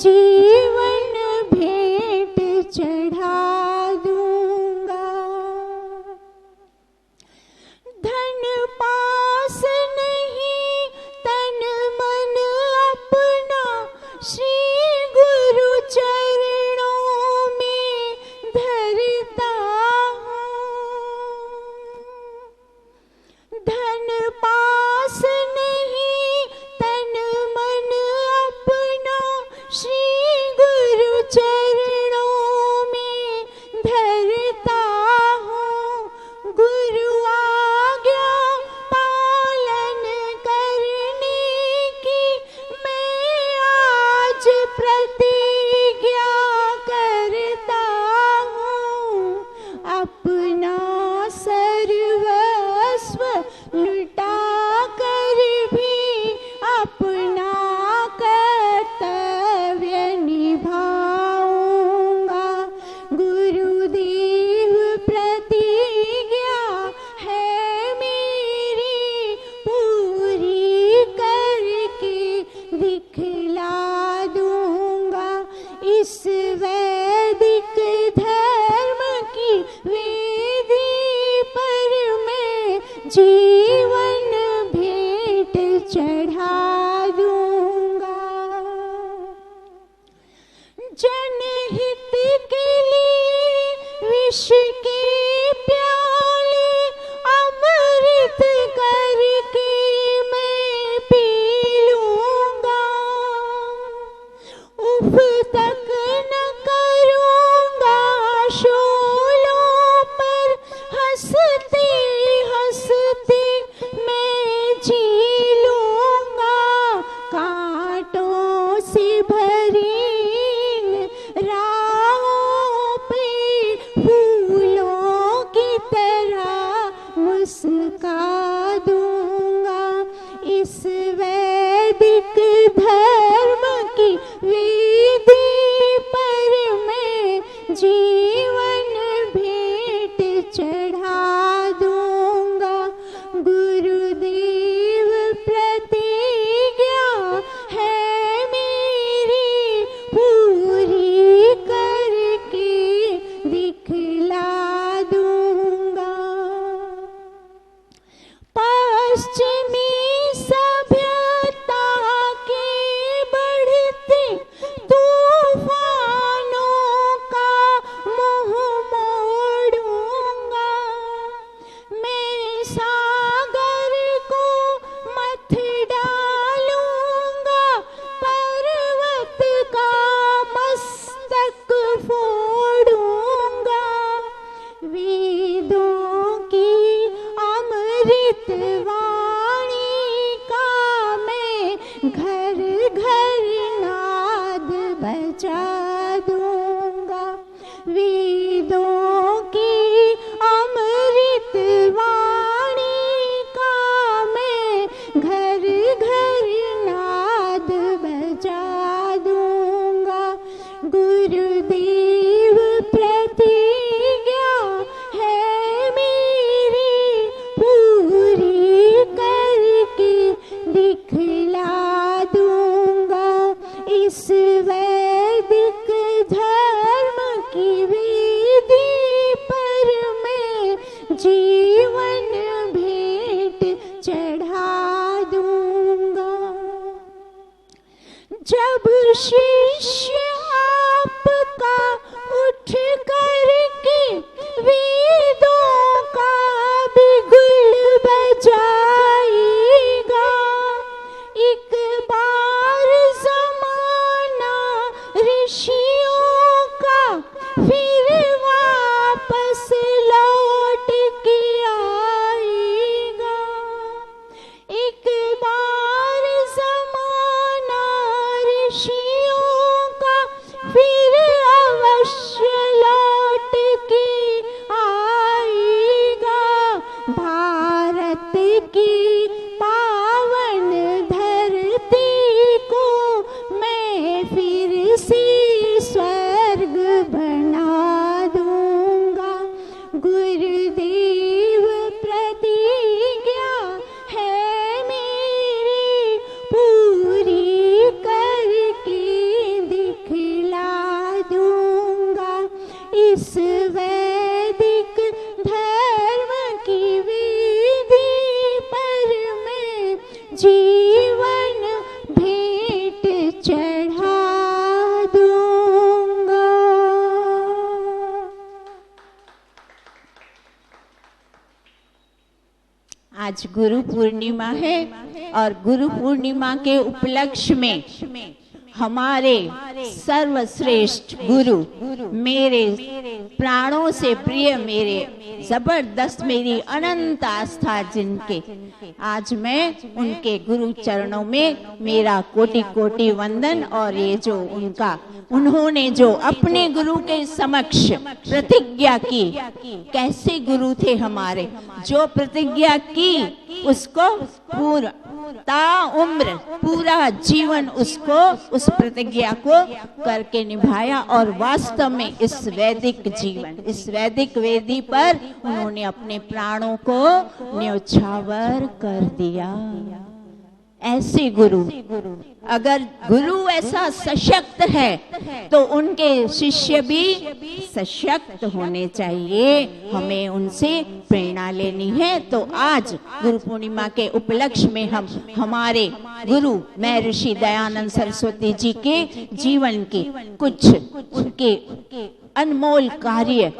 जीवन भेंट चढ़ा दूंगा। धन पास नहीं तन मन अपना श्री गुरु चरणों में धरता हूँ। धन पास नहीं तन मन अपना श्री गुरु चरणों में धरता हूँ। गुरु आज्ञा पालन करने की मैं आज प्रतिज्ञा करता हूँ। अपना सर्वस्व लुटा कर भी अपना कर्तव्य निभाऊंगा। गुरुदेव प्रतिज्ञा है मेरी पूरी करके दिखला दूंगा। इस वैदिक धर्म की वेदी पर मैं जीवन भेंट चढ़ा दूंगा। जनहित के लिए विष के प्याले अमृत करके मैं पी लूंगा। उफ तक न करूंगा शोलों पर हंसते हंसते मैं जी लूंगा। कांटों से भरी राहों पे फूलों की तरह मुस्का दूंगा। इस वैदिक धर्म की वेदी पर मैं जीवन भेंट चढ़ा दूंगा। गुरुदेव प्रतिज्ञा है मेरी पूरी करके दिखला दूंगा। पश्चिमी सभ्यता के बढ़ते तूफानों का मुंह मोड़ूंगा। मैं सागर को मथ डालूंगा। पर्वत का मस्तक फोड़ूंगा। वेदों की अमृत वाणी का मैं घर घर नाद बजा दूंगा। वेदों की अमृत वाणी का मैं घर घर नाद बजा दूंगा। गुरुदेव प्रतिज्ञा है मेरी पूरी करके दिखला दूंगा। इस वैदिक धर्म की वेदी पर मैं जीवन भेंट चढ़ा दूंगा। जब शिष्य आपका उठ करके वेदों का बिगुल बजाएगा। एक बार जमाना ऋषियों का फिर वापस लौट के आएगा। एक बार जमाना ऋषियों का आज गुरु पूर्णिमा है और गुरु पूर्णिमा के उपलक्ष्य में हमारे सर्वश्रेष्ठ गुरु, मेरे प्राणों से प्रिय, मेरे जबरदस्त, मेरी अनंत आस्था जिनके, आज मैं उनके गुरु चरणों में मेरा कोटि कोटि वंदन। और ये जो उन्होंने जो अपने गुरु के समक्ष प्रतिज्ञा की, कैसे गुरु थे हमारे, जो प्रतिज्ञा की उसको पूरा ताउम्र पूरा जीवन उसको, उस प्रतिज्ञा को करके निभाया। और वास्तव में इस वैदिक जीवन, इस वैदिक वेदी पर उन्होंने अपने प्राणों को न्योछावर कर दिया। ऐसे गुरु, अगर गुरु ऐसा सशक्त है तो उनके शिष्य भी सशक्त होने चाहिए। हमें उनसे प्रेरणा लेनी है। तो आज गुरु पूर्णिमा के उपलक्ष्य में हम हमारे गुरु महर्षि दयानंद सरस्वती जी के जीवन के कुछ उनके अनमोल कार्य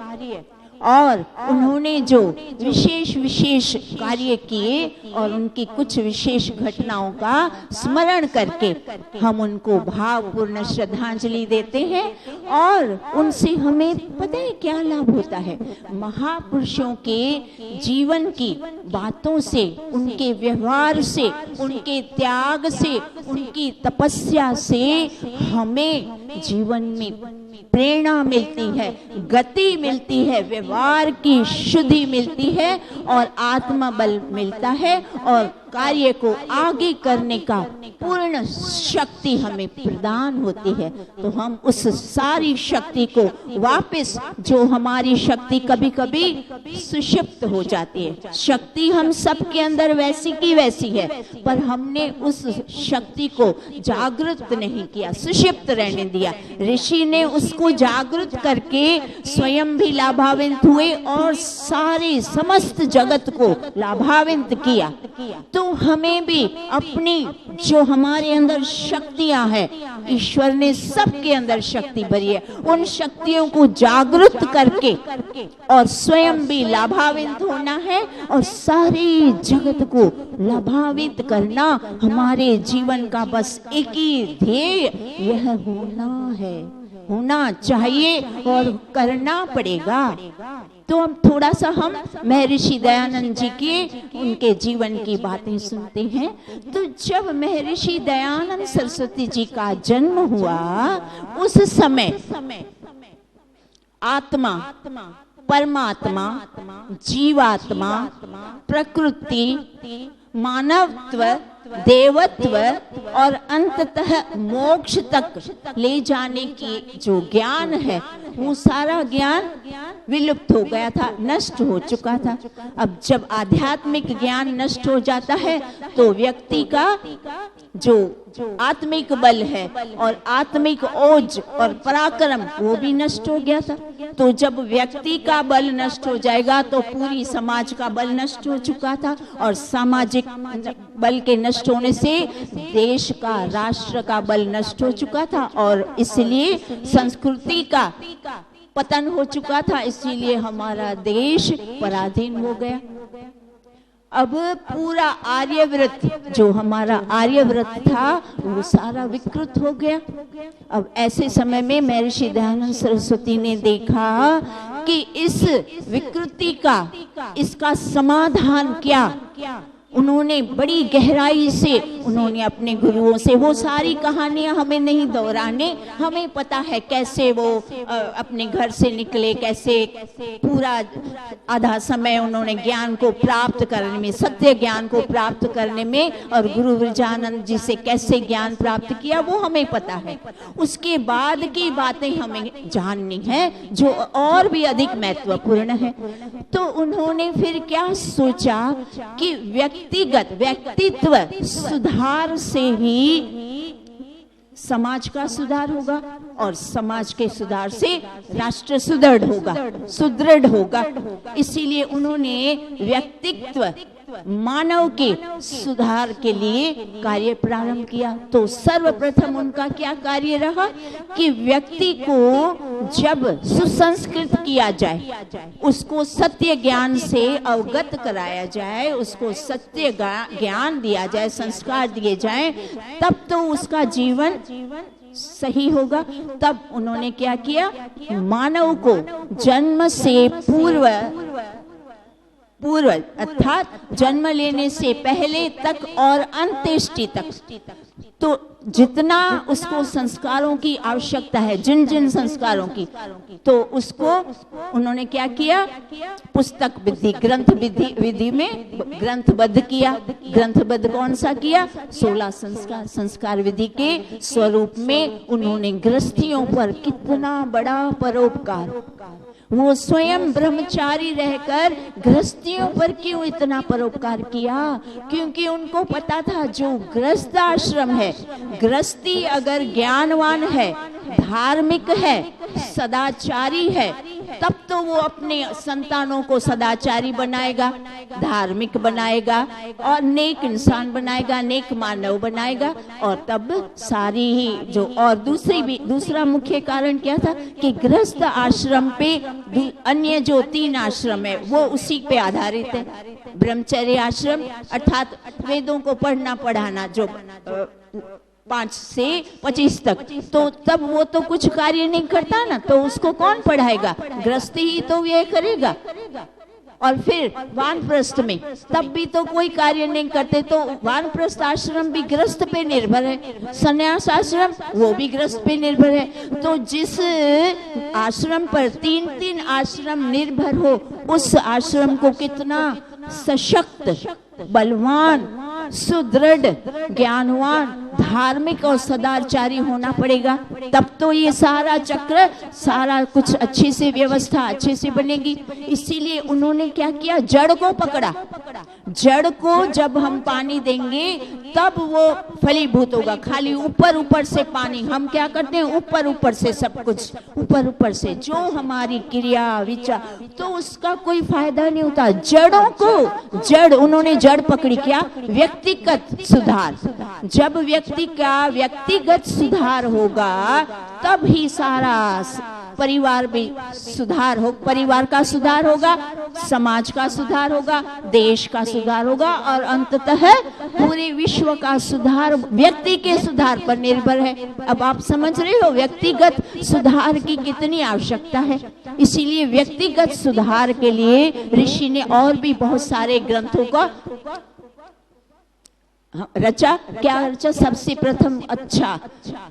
और उन्होंने जो विशेष कार्य किए और उनकी कुछ विशेष घटनाओं का स्मरण करके हम उनको भावपूर्ण श्रद्धांजलि देते हैं। और उनसे हमें पता है क्या लाभ होता है? महापुरुषों के जीवन की बातों से, उनके व्यवहार से, उनके त्याग से, उनकी तपस्या से हमें जीवन में प्रेरणा मिलती है, गति मिलती है, व्यवहार की शुद्धि मिलती है और आत्मबल मिलता है और कार्य को आगे करने का पूर्ण शक्ति हमें प्रदान होती है। तो हम उस सारी शक्ति को वापस, जो हमारी शक्ति कभी कभी सुषिप्त हो जाती है, शक्ति हम सबके अंदर वैसी की वैसी है, पर हमने उस शक्ति को जागृत नहीं किया, सुषिप्त रहने दिया। ऋषि ने उसको जागृत करके स्वयं भी लाभान्वित हुए और सारे समस्त जगत को लाभान्वित किया। तो हमें भी अपनी जो हमारे अंदर शक्तियां हैं, ईश्वर ने सबके अंदर शक्ति भरी है, उन शक्तियों को जागृत करके और स्वयं भी लाभान्वित होना है और सारे जगत को लाभान्वित करना हमारे जीवन का बस एक ही ध्येय यह होना चाहिए और करना पड़ेगा। तो हम थोड़ा सा हम महर्षि दयानंद जी के उनके जीवन की बातें सुनते हैं। तो जब महर्षि दयानंद सरस्वती जी का जन्म हुआ, उस समय आत्मा, परमात्मा, जीवात्मा, प्रकृति, मानवत्व, देवत्व और अंततः मोक्ष तक ले जाने की जो ज्ञान है, वो सारा ज्ञान विलुप्त हो गया था, नष्ट हो चुका था। अब जब आध्यात्मिक ज्ञान नष्ट हो जाता है तो व्यक्ति का जो आत्मिक बल है और आत्मिक ओज और पराक्रम वो भी नष्ट हो गया था। तो जब व्यक्ति का बल नष्ट हो जाएगा तो पूरी समाज का बल नष्ट हो चुका था और सामाजिक बल के नष्ट होने से देश का, राष्ट्र का बल नष्ट हो चुका था और इसलिए संस्कृति का पतन हो चुका था, इसीलिए हमारा देश पराधीन हो गया। अब पूरा आर्यव्रत, जो हमारा आर्यव्रत था, वो सारा विकृत हो गया। अब ऐसे समय में महर्षि दयानंद सरस्वती ने देखा कि इस विकृति का, इसका समाधान क्या। उन्होंने बड़ी गहराई से उन्होंने अपने गुरुओं से, वो सारी कहानियां हमें नहीं दोहराने, हमें पता है कैसे वो अपने घर से निकले, कैसे पूरा आधा समय उन्होंने ज्ञान को प्राप्त करने में, सत्य ज्ञान को प्राप्त करने में और गुरु विरजानंद जी से कैसे ज्ञान प्राप्त किया, वो हमें पता है। उसके बाद की बातें हमें जाननी है जो और भी अधिक महत्वपूर्ण है। तो उन्होंने फिर क्या सोचा कि व्यक्तित्व सुधार से ही समाज का सुधार होगा और समाज के सुधार से राष्ट्र सुदृढ़ होगा। इसीलिए उन्होंने व्यक्तित्व मानव के सुधार के लिए कार्य प्रारंभ किया। तो सर्वप्रथम उनका क्या कार्य रहा कि व्यक्ति को जब सुसंस्कृत किया जाए, उसको सत्य ज्ञान से अवगत कराया जाए, उसको सत्य ज्ञान दिया जाए, संस्कार दिए जाए, तब तो उसका जीवन सही होगा। तब उन्होंने क्या किया, मानव को जन्म से पूर्व अर्थात जन्म लेने से पहले तक और अंत्येष्टि तक, तो जितना उसको संस्कारों की आवश्यकता है, जिन जिन संस्कारों की, तो उसको उन्होंने क्या किया, पुस्तक विधि, ग्रंथ विधि में ग्रंथबद्ध किया। ग्रंथबद्ध कौन सा किया, 16 संस्कार। संस्कार विधि के स्वरूप में उन्होंने गृहस्थियों पर कितना बड़ा परोपकार, वो स्वयं ब्रह्मचारी रहकर गृहस्थियों पर क्यों इतना परोपकार किया, क्योंकि उनको पता था जो गृहस्थ आश्रम है, गृहस्थी अगर ज्ञानवान है, धार्मिक है, सदाचारी है, तब तो वो अपने संतानों को सदाचारी बनाएगा, धार्मिक बनाएगा और नेक इंसान बनाएगा, नेक मानव बनाएगा। और तब सारी ही जो, और दूसरा मुख्य कारण क्या था कि गृहस्थ आश्रम पे अन्य जो 3 आश्रम है वो उसी पे आधारित है। ब्रह्मचर्य आश्रम अर्थात वेदों को पढ़ना पढ़ाना, जो 5 से 25 तक, तो तब वो तो कुछ कार्य नहीं करता ना, तो उसको कौन पढ़ाएगा, गृहस्थ ही तो ये करेगा। और फिर वानप्रस्थ में तब भी तो कोई कार्य नहीं करते, तो वानप्रस्थ आश्रम भी गृहस्थ पे निर्भर है, संन्यास आश्रम वो भी गृहस्थ पे निर्भर है। तो जिस आश्रम पर 3 आश्रम निर्भर हो, उस आश्रम को कितना सशक्त, बलवान, सुदृढ़, ज्ञानवान, धार्मिक और सदाचारी होना पड़ेगा, तब तो ये सारा चक्र, सारा कुछ अच्छे से व्यवस्था अच्छे से बनेगी। इसीलिए उन्होंने क्या किया, जड़ को पकड़ा। जड़ को जब हम पानी देंगे तब वो फलीभूत होगा। खाली ऊपर से पानी, हम क्या करते हैं, ऊपर से सब कुछ, ऊपर से जो हमारी क्रिया विचार, तो उसका कोई फायदा नहीं होता। जड़ों को, जड़ उन्होंने जड़ पकड़ी, क्या, व्यक्तिगत सुधार। जब व्यक्ति का व्यक्तिगत सुधार होगा तब ही सारा परिवार भी सुधार हो, परिवार का सुधार होगा, समाज का सुधार होगा, देश का सुधार होगा और अंततः पूरे विश्व का सुधार व्यक्ति के सुधार पर निर्भर है। अब आप समझ रहे हो व्यक्तिगत सुधार की कितनी आवश्यकता है। इसीलिए व्यक्तिगत सुधार के लिए ऋषि ने और भी बहुत सारे ग्रंथों का रचा। क्या रचा, सबसे प्रथम अच्छा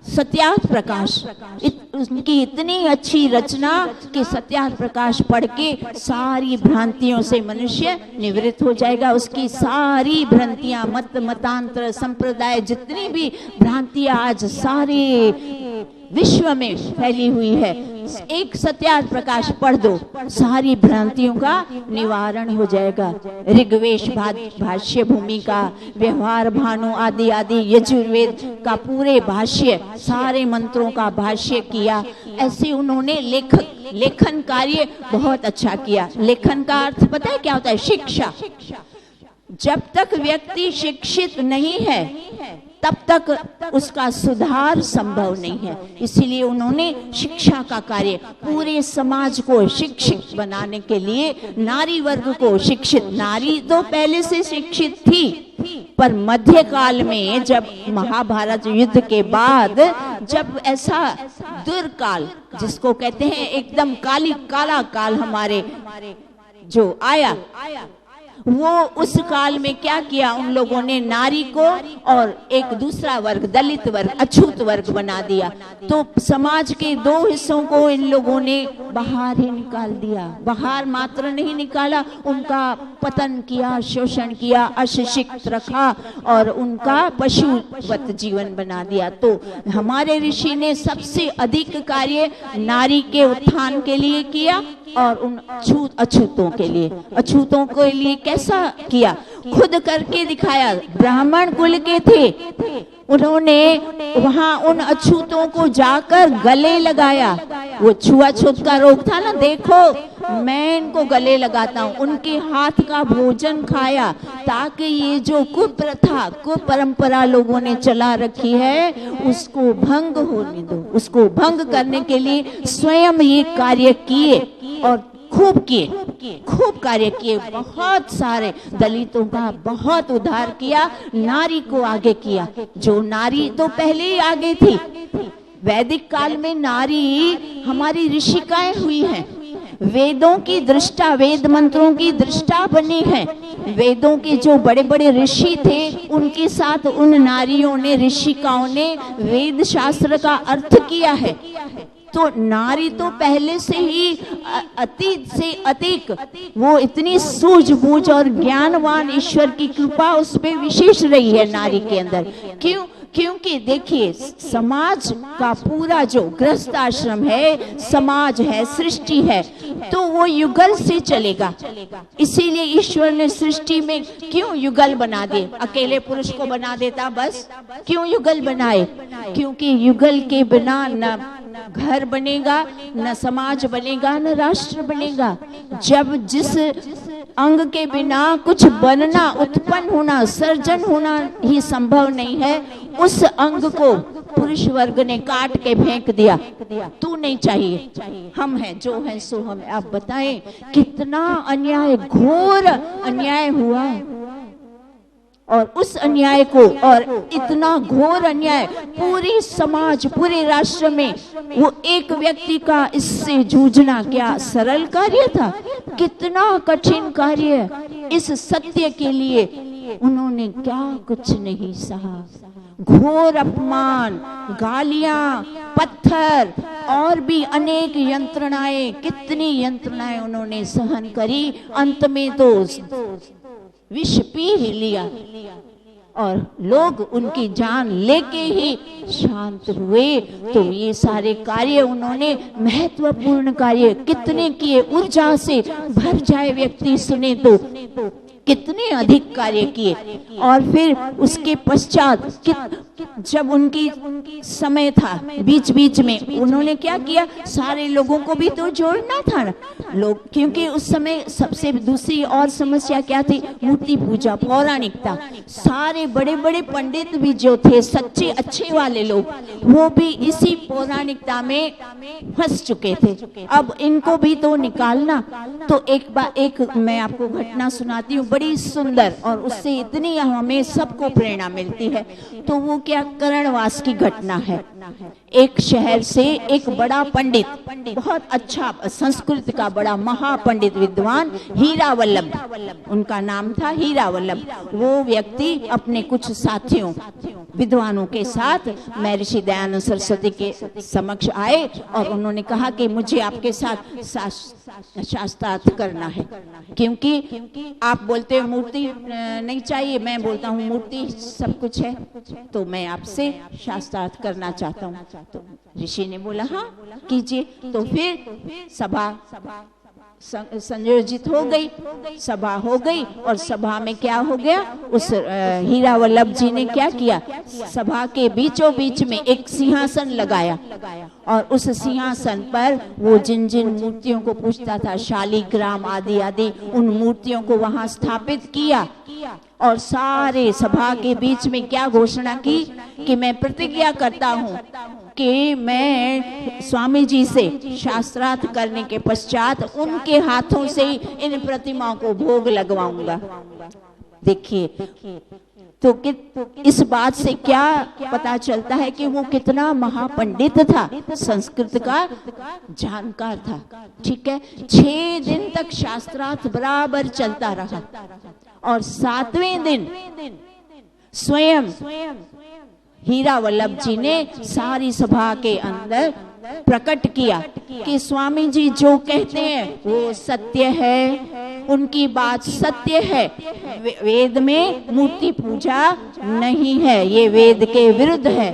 सत्यार्थ प्रकाश। उनकी इतनी अच्छी रचना कि सत्यार्थ प्रकाश पढ़ के सारी भ्रांतियों से मनुष्य निवृत्त हो जाएगा। उसकी सारी भ्रांतियां, मतांतर, संप्रदाय, जितनी भी भ्रांतियां आज सारे विश्व में फैली हुई है, एक सत्यार्थ प्रकाश पढ़ दो, सारी भ्रांतियों का निवारण हो जाएगा। ऋग्वेश भाष्य भूमिका, व्यवहार भानु आदि यजुर्वेद का पूरे भाष्य, सारे मंत्रों का भाष्य किया। ऐसे उन्होंने लेखन कार्य बहुत अच्छा किया। लेखन का अर्थ पता है क्या होता है, शिक्षा। जब तक व्यक्ति शिक्षित नहीं है तब तक उसका सुधार संभव नहीं है। इसीलिए उन्होंने शिक्षा का कार्य, पूरे समाज को शिक्षित बनाने के लिए नारी वर्ग को शिक्षित, नारी तो पहले से शिक्षित थी, पर मध्यकाल में जब महाभारत युद्ध के बाद जब ऐसा दुर्काल, जिसको कहते हैं एकदम काला काल हमारे जो आया, वो उस काल में क्या किया, उन लोगों ने नारी को और एक दूसरा वर्ग, दलित वर्ग, अछूत वर्ग बना दिया। तो समाज के 2 हिस्सों को इन लोगों ने बाहर ही निकाल दिया। बाहर मात्र नहीं निकाला, उनका पतन किया, शोषण किया, अशिक्षित रखा और उनका पशुवत जीवन बना दिया। तो हमारे ऋषि ने सबसे अधिक कार्य नारी के उत्थान के लिए किया और उन अछूतों के लिए, अछूतों के लिए कैसा किया, खुद करके दिखाया। ब्राह्मण कुल के थे, उन्होंने वहां उन अछूतों को जाकर गले लगाया। वो छुआछूत का रोग था ना, देखो मैं इनको गले लगाता हूँ, उनके हाथ का भोजन खाया, ताकि ये जो कुप्रथा कुपरंपरा लोगों ने चला रखी है उसको भंग होने दो। उसको भंग करने के लिए स्वयं ये कार्य किए और खूब कार्य किए। बहुत सारे दलितों का बहुत उद्धार किया, नारी को आगे किया। जो नारी तो पहले ही आगे थी, वैदिक काल में नारी हमारी ऋषिकाएं हुई हैं, वेदों की दृष्टा, वेद मंत्रों की दृष्टा बनी है। वेदों के जो बड़े बड़े ऋषि थे उनके साथ उन नारियों ने, ऋषिकाओं ने वेद शास्त्र का अर्थ किया है। तो नारी तो पहले से ही अतीत से अतिक, वो इतनी सूझबूझ और ज्ञानवान, ईश्वर की कृपा उस पे विशेष रही है नारी के अंदर। क्यों? क्योंकि देखिए, समाज का पूरा जो गृहस्थ आश्रम है, समाज है, सृष्टि है, तो वो युगल से चलेगा। इसीलिए ईश्वर ने सृष्टि में क्यों युगल बना दिए? अकेले पुरुष को बना देता बस, क्यों युगल बनाए? क्योंकि युगल के बिना न घर बनेगा, न समाज बनेगा, न राष्ट्र बनेगा। जब जिस अंग के बिना कुछ बनना, उत्पन्न होना, सर्जन होना ही संभव नहीं है, उस अंग को पुरुष वर्ग ने काट के फेंक दिया। तू नहीं चाहिए, हम हैं, जो है सो हम। आप बताएं कितना अन्याय, घोर अन्याय हुआ। और उस अन्याय को, और इतना घोर अन्याय पूरे समाज, पूरे राष्ट्र में, वो एक व्यक्ति का इससे जूझना क्या सरल कार्य था? कितना कठिन कार्य। इस सत्य के लिए उन्होंने क्या कुछ नहीं सहा। घोर अपमान, गालियां, पत्थर और भी अनेक यंत्रणाएं, कितनी यंत्रणाएं उन्होंने सहन करी। अंत में तो विष पी ही लिया और लोग उनकी जान लेके ही शांत हुए। तो ये सारे कार्य उन्होंने, महत्वपूर्ण कार्य कितने किए। ऊर्जा से भर जाए व्यक्ति सुने तो कितने अधिक कार्य किए। और फिर उसके पश्चात जब उनकी समय था, बीच बीच में उन्होंने क्या किया? सारे लोगों को भी तो जोड़ना था ना लोग, क्योंकि उस समय सबसे दूसरी और समस्या क्या थी? मूर्ति पूजा, पौराणिकता। सारे बड़े बड़े पंडित भी जो थे, सच्चे अच्छे वाले लोग, वो भी इसी पौराणिकता में फंस चुके थे। अब इनको भी तो निकालना। तो एक मैं आपको घटना सुनाती हूँ, बड़ी सुंदर, और उससे इतनी हमें सबको प्रेरणा मिलती है। तो वो क्या, कर्णवास की घटना है। एक शहर से एक बड़ा पंडित, बहुत अच्छा संस्कृत का बड़ा महापंडित विद्वान, हीरा वल्लभ उनका नाम था, हीरा वल्लभ। वो व्यक्ति अपने कुछ साथियों विद्वानों के साथ महर्षि दयानंद सरस्वती के समक्ष आए और उन्होंने कहा कि मुझे आपके साथ शास्त्रार्थ करना है। क्योंकि आप बोलते हो मूर्ति नहीं चाहिए, मैं बोलता हूँ मूर्ति सब कुछ है, तो मैं आपसे शास्त्रार्थ करना चाहता हूँ। तो ऋषि ने बोला हाँ कीजिए। तो फिर सभा संयोजित हो गई, सभा हो गई। और सभा में क्या हो गया? उस हीरा वल्लभ जी ने क्या किया? सभा के बीचों बीच में एक सिंहासन लगाया और उस सिंहासन पर वो जिन जिन मूर्तियों को पूछता था, शालिग्राम आदि आदि, उन मूर्तियों को वहां स्थापित किया। और सारे सभा के बीच में क्या घोषणा की कि मैं प्रतिज्ञा करता हूँ कि मैं स्वामी जी से शास्त्रार्थ करने के पश्चात उनके हाथों से ही इन प्रतिमाओं को भोग लगवाऊंगा। देखिए तो इस बात से क्या पता चलता है कि वो कितना महापंडित था, संस्कृत का जानकार था। ठीक है, 6 दिन तक शास्त्रार्थ बराबर चलता रहा और 7वें दिन स्वयं हीरा वल्लभ जी ने सारी सभा के अंदर प्रकट किया कि स्वामी जी जो कहते हैं वो सत्य है, उनकी बात सत्य है। वेद में मूर्ति पूजा नहीं है, ये वेद के विरुद्ध है।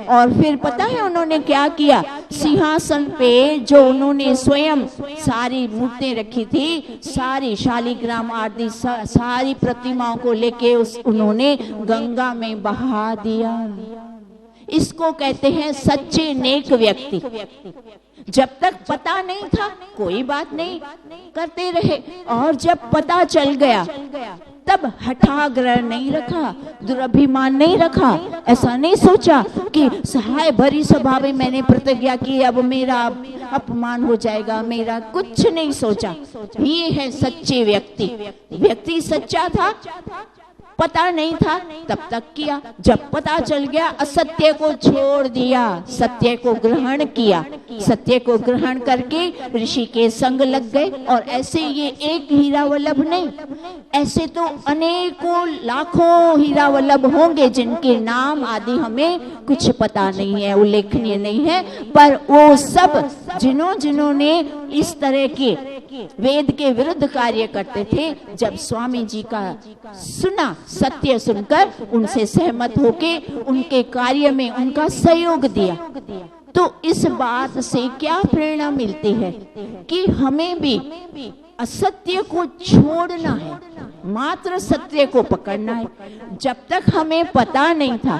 और फिर पता है उन्होंने क्या किया? सिंहासन पे जो उन्होंने स्वयं सारी मूर्तें रखी थी, सारी शालिग्राम आदि सारी प्रतिमाओं को लेके उन्होंने गंगा में बहा दिया। इसको कहते हैं सच्चे नेक व्यक्ति। जब तक पता नहीं था कोई बात नहीं, करते रहे, और जब पता चल गया तब हठाग्रह नहीं रखा, दुराभिमान नहीं रखा। ऐसा नहीं सोचा कि सहाय भरी सभा में मैंने प्रतिज्ञा की, अब मेरा अपमान हो जाएगा, मेरा कुछ नहीं सोचा। ये है सच्चे व्यक्ति। व्यक्ति सच्चा था, पता नहीं था तब तक किया, जब पता चल गया असत्य को छोड़ दिया, सत्य को ग्रहण किया। सत्य को ग्रहण करके ऋषि के संग लग गए। और ऐसे ये एक हीरा वल्लभ नहीं, ऐसे तो अनेकों लाखों हीरा वल्लभ होंगे जिनके नाम आदि हमें कुछ पता नहीं है, उल्लेखनीय नहीं है, पर वो सब जिन्होंने इस तरह के वेद के विरुद्ध कार्य करते थे, जब स्वामी जी का सुना, सत्य सुनकर उनसे सहमत होके उनके कार्य में उनका सहयोग दिया। तो इस बात से क्या प्रेरणा मिलती है कि हमें भी असत्य को छोड़ना है, मात्र सत्य को पकड़ना है। जब तक हमें पता नहीं था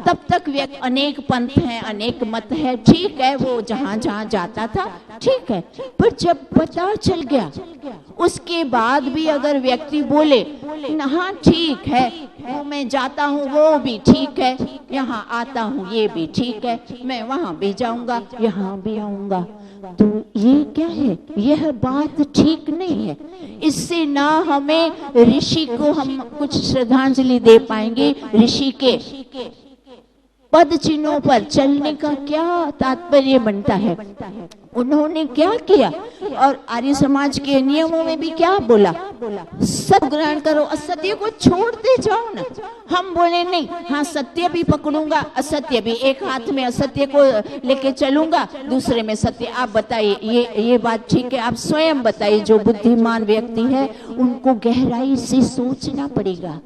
तब तक अनेक पंथ हैं, अनेक मत है, ठीक है, वो जहां जहां जाता था ठीक है, पर जब पता चल गया उसके बाद भी अगर व्यक्ति बोले हाँ ठीक है, वो मैं जाता हूँ वो भी ठीक है, यहाँ आता हूँ ये भी ठीक है, मैं वहां भी जाऊंगा यहाँ भी आऊंगा, तो ये क्या है? यह बात ठीक नहीं है। इससे ना हमें ऋषि को हम कुछ श्रद्धांजलि दे पाएंगे, ऋषि के पद चिन्हों पर चलने का क्या तात्पर्य बनता है, उन्होंने क्या किया, और आर्य समाज के नियमों में भी क्या बोला, सब ग्रहण करो, असत्य को छोड़ते जाओ ना। हम बोले नहीं, हाँ सत्य भी पकड़ूंगा, असत्य भी, एक हाथ में असत्य को लेके चलूंगा, दूसरे में सत्य। आप बताइए ये बात ठीक है? आप स्वयं बताइए, जो बुद्धिमान व्यक्ति है उनको गहराई से सोचना पड़ेगा।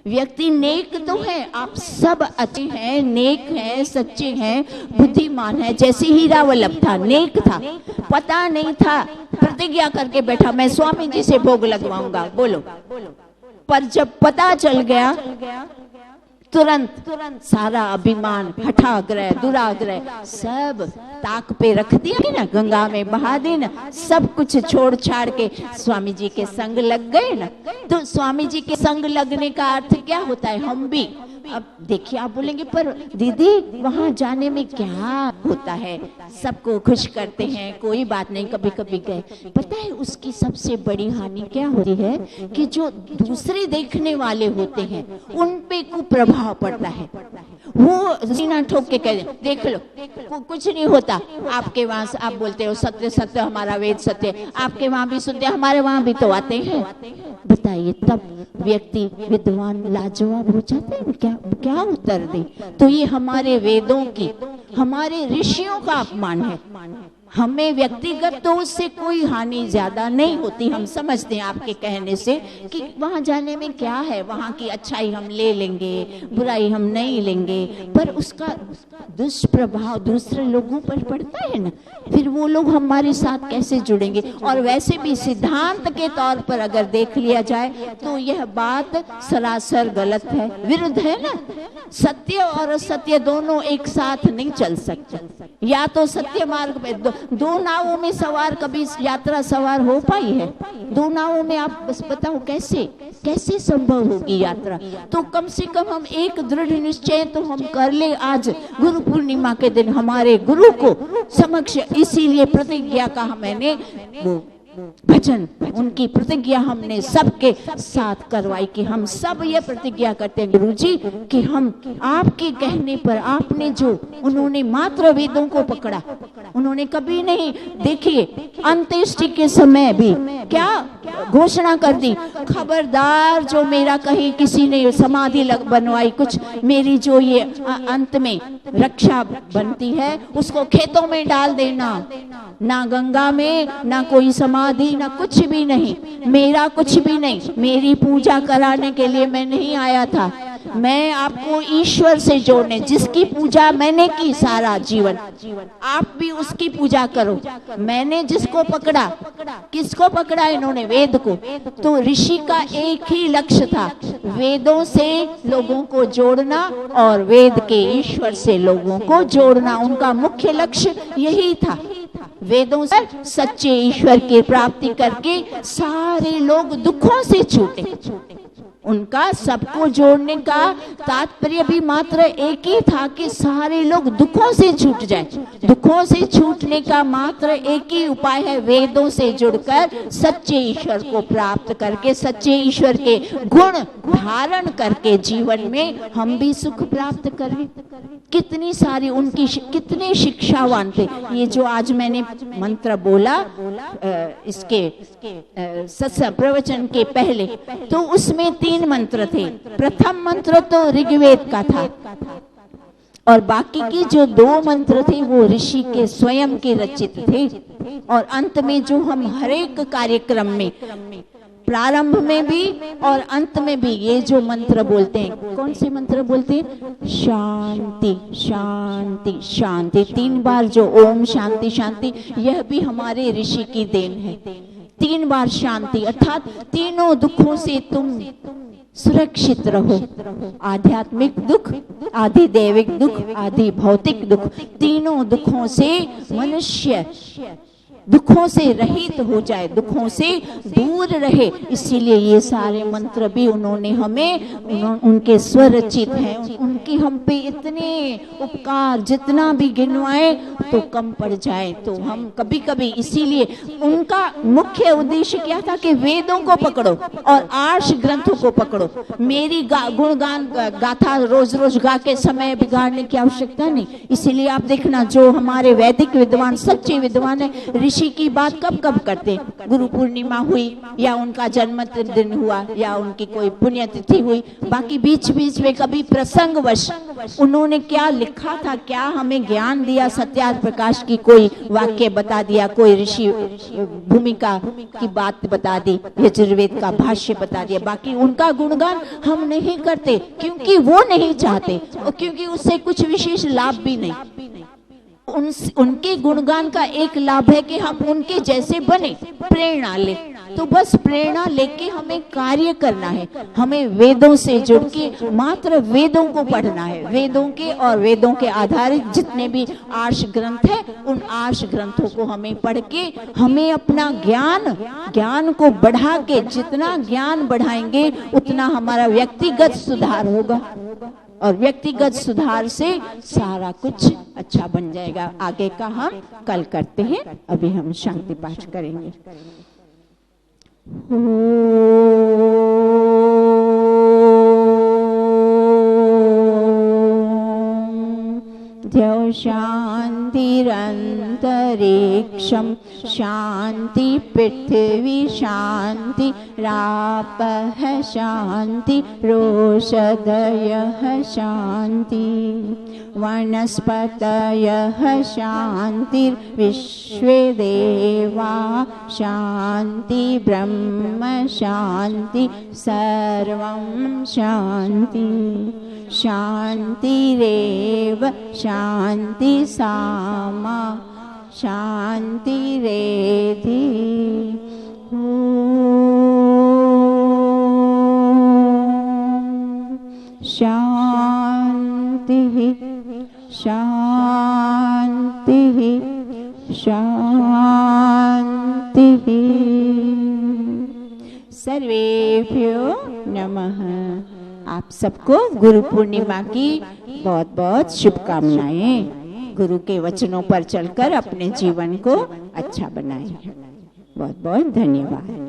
व्यक्ति नेक तो है, आप सब अच्छे हैं, नेक हैं, सच्चे हैं, बुद्धिमान है, जैसे हीरा वल्लभ था, नेक था, पता नहीं था, प्रतिज्ञा करके बैठा मैं स्वामी जी से भोग लगवाऊंगा, बोलो, पर जब पता चल गया तुरंत सारा अभिमान, हठाग्रह, दुराग्रह सब ताक पे रख दिया ना, गंगा में बहा देना, सब कुछ छोड़ छाड़ के स्वामी जी के संग लग गए ना। तो स्वामी जी के संग लगने का अर्थ क्या होता है? हम भी, अब देखिए आप बोलेंगे पर दीदी वहां जाने में क्या होता है, सबको खुश करते हैं, कोई बात नहीं, कभी कभी गए। पता है उसकी सबसे बड़ी हानि क्या होती है कि जो दूसरे देखने वाले होते हैं उन पे कुप्रभाव पड़ता है। वो सीना ठोक के कह देख लो कुछ नहीं होता, आपके वहां आप बोलते हो सत्य सत्य, हमारा वेद सत्य, आपके वहां भी सुनते, हमारे वहां भी तो आते हैं। बताइए तब व्यक्ति विद्वान लाजवाब हो जाते हैं, क्या उत्तर दे? तो ये हमारे वेदों की, हमारे ऋषियों का अपमान है। हमें व्यक्तिगत तो उससे कोई हानि ज्यादा नहीं होती, हम समझते हैं आपके कहने से कि वहां जाने में क्या है, वहां की अच्छाई हम ले लेंगे, बुराई हम नहीं लेंगे, पर उसका दुष्प्रभाव दूसरे लोगों पर पड़ता है ना, फिर वो लोग हमारे साथ कैसे जुड़ेंगे? और वैसे भी सिद्धांत के तौर पर अगर देख लिया जाए तो यह बात सरासर गलत है, विरुद्ध है ना। सत्य और असत्य दोनों एक साथ नहीं चल सकते। या तो सत्य मार्ग पे दो नावों में सवार कभी यात्रा सवार हो पाई है? दो नावों में आप बस बताओ कैसे संभव होगी यात्रा? तो कम से कम हम एक दृढ़ निश्चय तो हम कर ले आज गुरु पूर्णिमा के दिन हमारे गुरु को समक्ष, इसीलिए प्रतिज्ञा का मैंने वो भजन, उनकी प्रतिज्ञा हमने सबके साथ करवाई कि हम सब ये प्रतिज्ञा करते हैं गुरुजी कि हम आपके कहने पर, आपने जो उन्होंने मात्र वेदों को पकड़ा, उन्होंने कभी नहीं, देखिए अंत्येष्टि के समय भी क्या घोषणा कर दी, खबरदार जो मेरा कहीं किसी ने समाधि बनवाई, कुछ मेरी जो ये अंत में रक्षा बनती है उसको खेतों में डाल देना, ना गंगा में, ना कोई समाधि, ना कुछ भी नहीं, मेरा कुछ भी नहीं, मेरी पूजा कराने के लिए मैं नहीं आया था, मैं आपको ईश्वर से जोड़ने, जिसकी पूजा मैंने की सारा जीवन, आप भी उसकी पूजा करो। मैंने जिसको पकड़ा, किसको पकड़ा इन्होंने? वेद को। तो ऋषि का एक ही लक्ष्य था, वेदों से लोगों को जोड़ना और वेद के ईश्वर से लोगों को जोड़ना। उनका मुख्य लक्ष्य यही था। वेदों से सच्चे ईश्वर की प्राप्ति करके सारे लोग दुखों से छूटे। उनका सबको जोड़ने का तात्पर्य भी मात्र एक ही था कि सारे लोग दुखों से छूट जाए। दुखों से छूटने का मात्र एक ही उपाय है, वेदों से जुड़कर सच्चे ईश्वर को प्राप्त करके, सच्चे ईश्वर के गुण धारण करके जीवन में हम भी सुख प्राप्त करें। कितनी सारी उनकी कितने शिक्षावान थे। ये जो आज मैंने मंत्र बोला इसके सत्संग प्रवचन के पहले, तो उसमें 3 मंत्र थे। प्रथम मंत्र तो ऋग्वेद का था और बाकी की जो 2 मंत्र थे वो ऋषि के स्वयं के रचित थे। और अंत में जो हम हर एक कार्यक्रम में, प्रारंभ में भी और अंत में भी ये जो मंत्र बोलते हैं, कौन से मंत्र बोलते हैं? शांति शांति शांति। 3 बार जो ओम शांति शांति, यह भी हमारे ऋषि की देन है। 3 बार शांति, अर्थात तीनों दुखों से तुम सुरक्षित रहो। आध्यात्मिक दुख, आदि दैविक दुख, आदि भौतिक दुख, तीनों दुखों से मनुष्य दुखों से रहित हो जाए, दुखों से दूर रहे। इसीलिए ये सारे मंत्र भी उन्होंने हमें, उनके स्वरचित हैं। उनकी हम पे इतने उपकार जितना भी गिनवाए तो कम पड़ जाए। तो हम कभी कभी, इसीलिए उनका मुख्य उद्देश्य क्या था कि वेदों को पकड़ो और आर्ष ग्रंथों को पकड़ो। मेरी गुणगान गाथा रोज रोज गा के समय बिगाड़ने की आवश्यकता नहीं। इसीलिए आप देखना, जो हमारे वैदिक विद्वान, सच्चे विद्वान है, ऋषि की बात कब कब करते? गुरु पूर्णिमा हुई या उनका जन्मदिन हुआ या उनकी कोई पुण्यतिथि हुई। बाकी बीच बीच में कभी प्रसंगवश उन्होंने क्या लिखा था, क्या हमें ज्ञान दिया, सत्यार्थ प्रकाश की कोई वाक्य बता दिया, कोई ऋषि भूमिका की बात बता दी, यजुर्वेद का भाष्य बता दिया। बाकी उनका गुणगान हम नहीं करते क्योंकि वो नहीं चाहते और क्योंकि उससे कुछ विशेष लाभ भी नहीं। उनके गुणगान का एक लाभ है कि हम उनके जैसे बने, प्रेरणा ले। तो बस प्रेरणा लेके हमें कार्य करना है। हमें वेदों से जुड़ के मात्र वेदों को पढ़ना है। वेदों के और वेदों के आधारित जितने भी आर्ष ग्रंथ है, उन आर्ष ग्रंथों को हमें पढ़ के हमें अपना ज्ञान को बढ़ा के, जितना ज्ञान बढ़ाएंगे उतना हमारा व्यक्तिगत सुधार होगा और व्यक्तिगत सुधार से सारा कुछ अच्छा बन जाएगा। आगे का हम कल करते हैं। अभी हम शांति पाठ करेंगे। द्यौ शान्तिरन्तरिक्षं शान्ति पृथिवी शान्ति रापः शान्ति रोषधयः शान्ति वनस्पतयः शान्तिर्विश्वे देवा शान्ति ब्रह्म शान्ति सर्वं शान्ति शान्तिरेव शान्ति सामा शान्तिरेधि। शान्तिः शान्तिः शान्तिः। सर्वेभ्यो नमः। आप सबको गुरु पूर्णिमा की बहुत बहुत शुभकामनाएं। गुरु के वचनों पर चलकर अपने जीवन को अच्छा बनाएं। बहुत बहुत धन्यवाद।